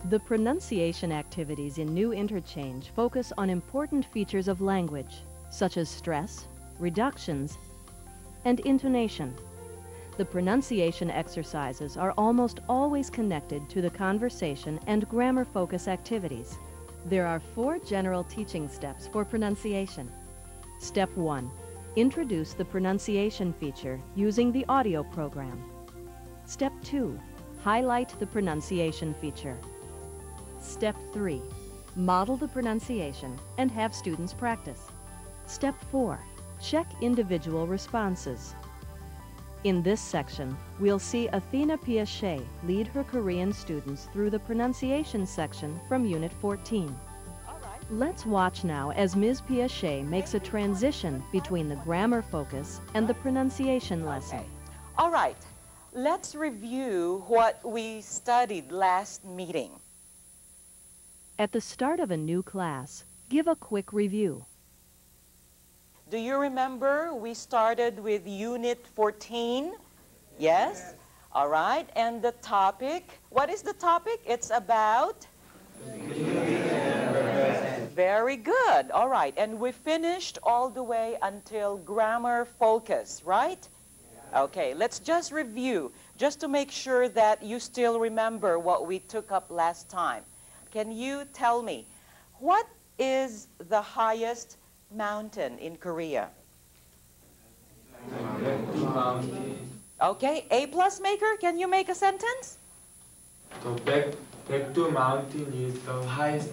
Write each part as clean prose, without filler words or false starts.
The pronunciation activities in New Interchange focus on important features of language, such as stress, reductions, and intonation. The pronunciation exercises are almost always connected to the conversation and grammar focus activities. There are 4 general teaching steps for pronunciation. Step 1. Introduce the pronunciation feature using the audio program. Step 2. Highlight the pronunciation feature. Step 3. Model the pronunciation and have students practice. Step 4. Check individual responses. In this section, we'll see Athena Piaget lead her Korean students through the pronunciation section from Unit 14. Let's watch now as Ms. Piaget makes a transition between the grammar focus and the pronunciation lesson. Okay. All right, let's review what we studied last meeting. At the start of a new class, give a quick review. Do you remember we started with Unit 14? Yes? All right, and the topic, what is the topic? It's about? Very good. All right, and we finished all the way until grammar focus, right? Okay, let's just review, just to make sure that you still remember what we took up last time. Can you tell me, what is the highest mountain in Korea? Okay, A+ maker, can you make a sentence? The Baekdu Mountain is the highest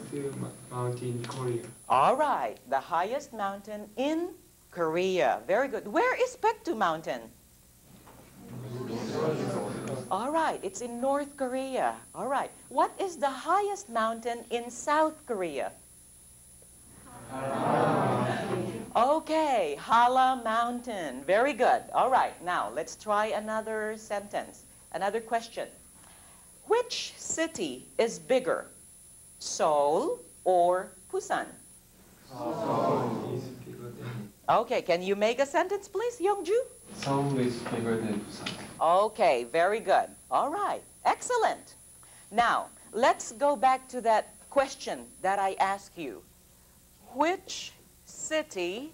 mountain in Korea. All right, the highest mountain in Korea. Very good. Where is Baekdu Mountain? All right, it's in North Korea. All right. What is the highest mountain in South Korea? Okay, Hala Mountain. Very good. All right, now let's try another sentence, another question. Which city is bigger, Seoul or Busan? Seoul is bigger than. Okay, can you make a sentence, please, Youngju? Seoul is bigger than Busan. Okay, very good. All right, excellent. Now, let's go back to that question that I asked you. Which city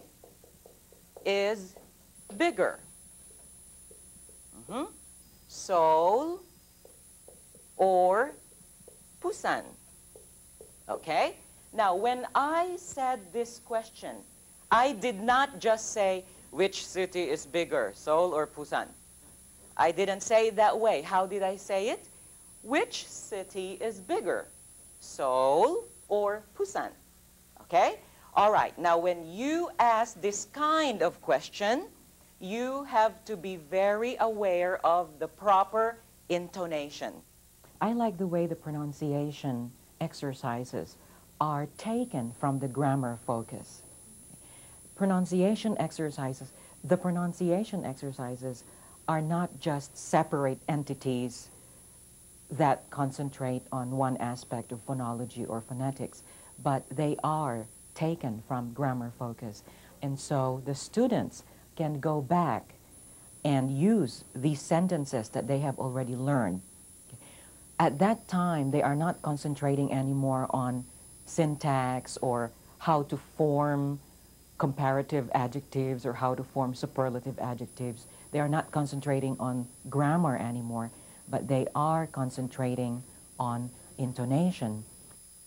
is bigger? Seoul or Busan? Okay? Now, when I said this question, I did not just say, which city is bigger, Seoul or Busan? I didn't say it that way. How did I say it? Which city is bigger, Seoul or Busan? Okay? All right. Now, when you ask this kind of question, you have to be very aware of the proper intonation. I like the way the pronunciation exercises are taken from the grammar focus. Pronunciation exercises, the pronunciation exercises are not just separate entities that concentrate on one aspect of phonology or phonetics, but they are taken from grammar focus. And so the students can go back and use these sentences that they have already learned. At that time, they are not concentrating anymore on syntax or how to form comparative adjectives or how to form superlative adjectives. They are not concentrating on grammar anymore, but they are concentrating on intonation.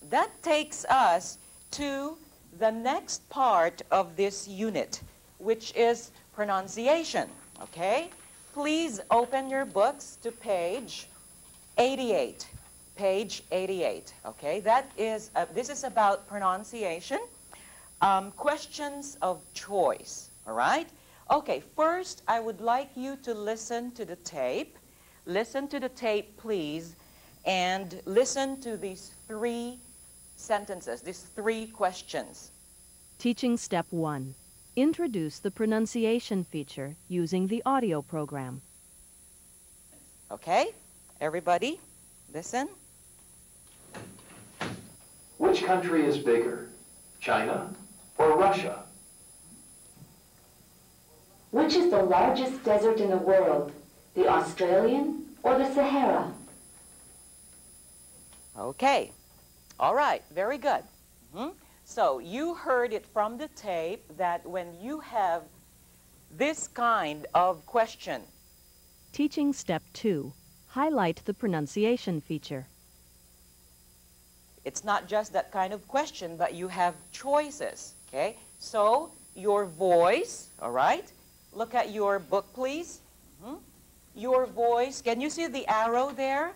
That takes us to the next part of this unit, which is pronunciation, okay? Please open your books to page 88. Page 88, okay? That is, this is about pronunciation. Questions of choice, all right? Okay, first I would like you to listen to the tape. Listen to the tape, please, and listen to these 3 sentences, these 3 questions. Teaching Step 1. Introduce the pronunciation feature using the audio program. Okay, everybody, listen. Which country is bigger, China or Russia? Which is the largest desert in the world, the Australian or the Sahara? Okay. All right. Very good. So you heard it from the tape that when you have this kind of question, Teaching Step 2. Highlight the pronunciation feature. it's not just that kind of question, but you have choices, okay? So your voice, all right? Look at your book, please. Your voice, can you see the arrow there?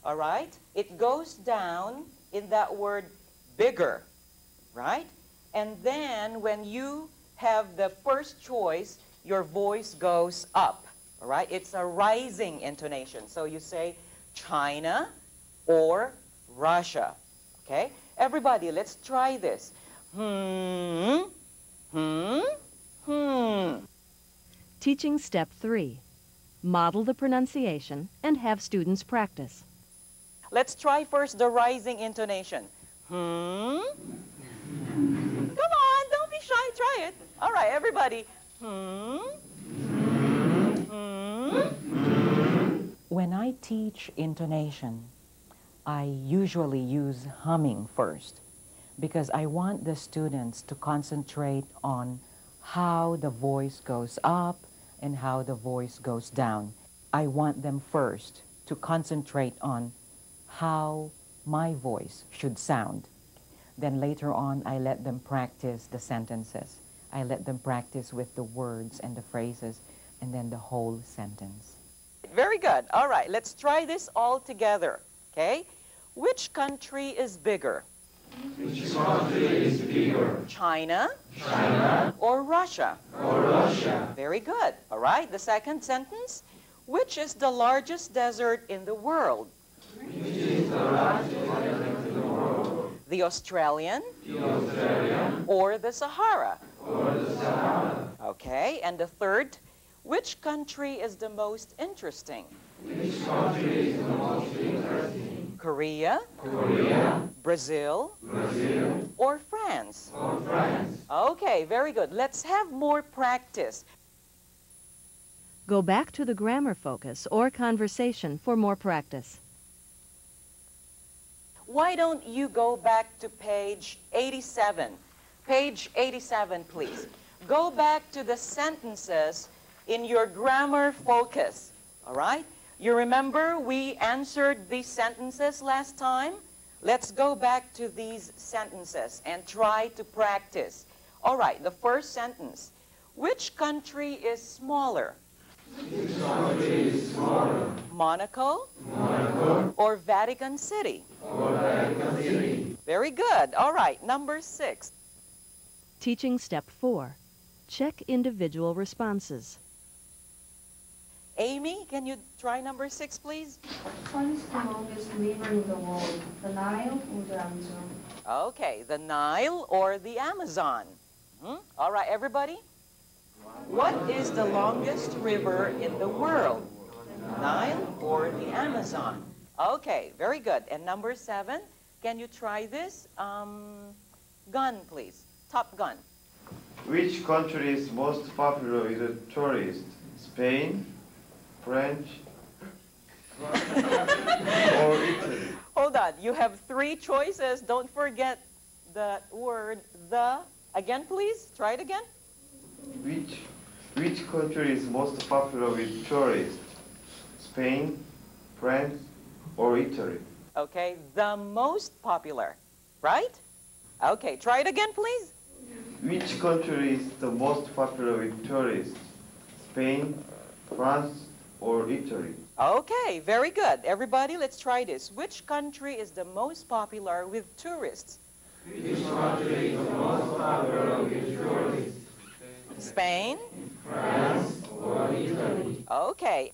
All right? It goes down in that word bigger, right? And then when you have the first choice, your voice goes up, all right? It's a rising intonation. So you say China or Russia, okay? Everybody, let's try this. Teaching Step 3. Model the pronunciation and have students practice. Let's try first the rising intonation. Come on, don't be shy, try it. All right, everybody. When I teach intonation, I usually use humming first because I want the students to concentrate on how the voice goes up and how the voice goes down. I want them first to concentrate on how my voice should sound. Then later on, I let them practice the sentences. I let them practice with the words and the phrases and then the whole sentence. Very good. All right, let's try this all together, okay? Which country is bigger? Which country is bigger? China? China Or Russia? or Russia? Very good. All right, the second sentence. Which is the largest desert in the world? Which is the largest desert in the world? The Australian? The Australian Or the Sahara? or the Sahara? Okay, and the third. Which country is the most interesting? Which country is the most interesting? Korea? Korea, Brazil? Brazil, Or France? or France? Okay, very good. Let's have more practice. Go back to the grammar focus or conversation for more practice. Why don't you go back to page 87? Page 87, please. Go back to the sentences in your grammar focus, all right? You remember we answered these sentences last time? Let's go back to these sentences and try to practice. All right, the first sentence. Which country is smaller? Which country is smaller? Monaco Monaco or Vatican City? or Vatican City? Very good. All right, number 6. Teaching Step 4. Check individual responses. Amy, can you try number 6, please? What is the longest river in the world? The Nile or the Amazon? Okay, the Nile or the Amazon? All right, everybody? What is the longest river in the world? Nile or the Amazon? Okay, very good. And number 7, can you try this? Gun, please. Top Gun. Which country is most popular with the tourists? Spain, French, or Italy? Hold on. You have 3 choices. Don't forget the word the. Again, please. Try it again. Which country is most popular with tourists? Spain, France, or Italy? Okay, the most popular, right? Okay, try it again, please. Which country is the most popular with tourists? Spain, France, or Italy? Okay, very good. Everybody, let's try this. Which country is the most popular with tourists? Which country is the most popular with tourists? Spain? France or Italy? Okay.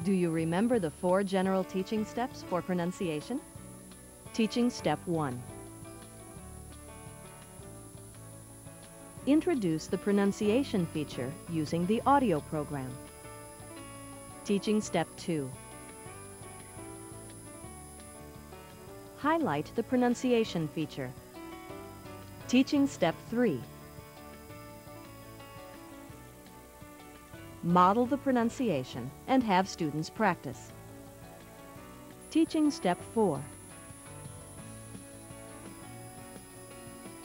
Do you remember the 4 general teaching steps for pronunciation? Teaching Step 1. Introduce the pronunciation feature using the audio program. Teaching Step 2. Highlight the pronunciation feature. Teaching Step 3. Model the pronunciation and have students practice. Teaching Step 4.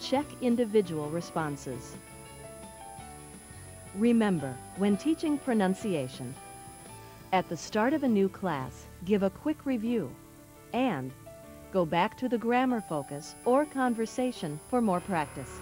Check individual responses. Remember, when teaching pronunciation, at the start of a new class, give a quick review and go back to the grammar focus or conversation for more practice.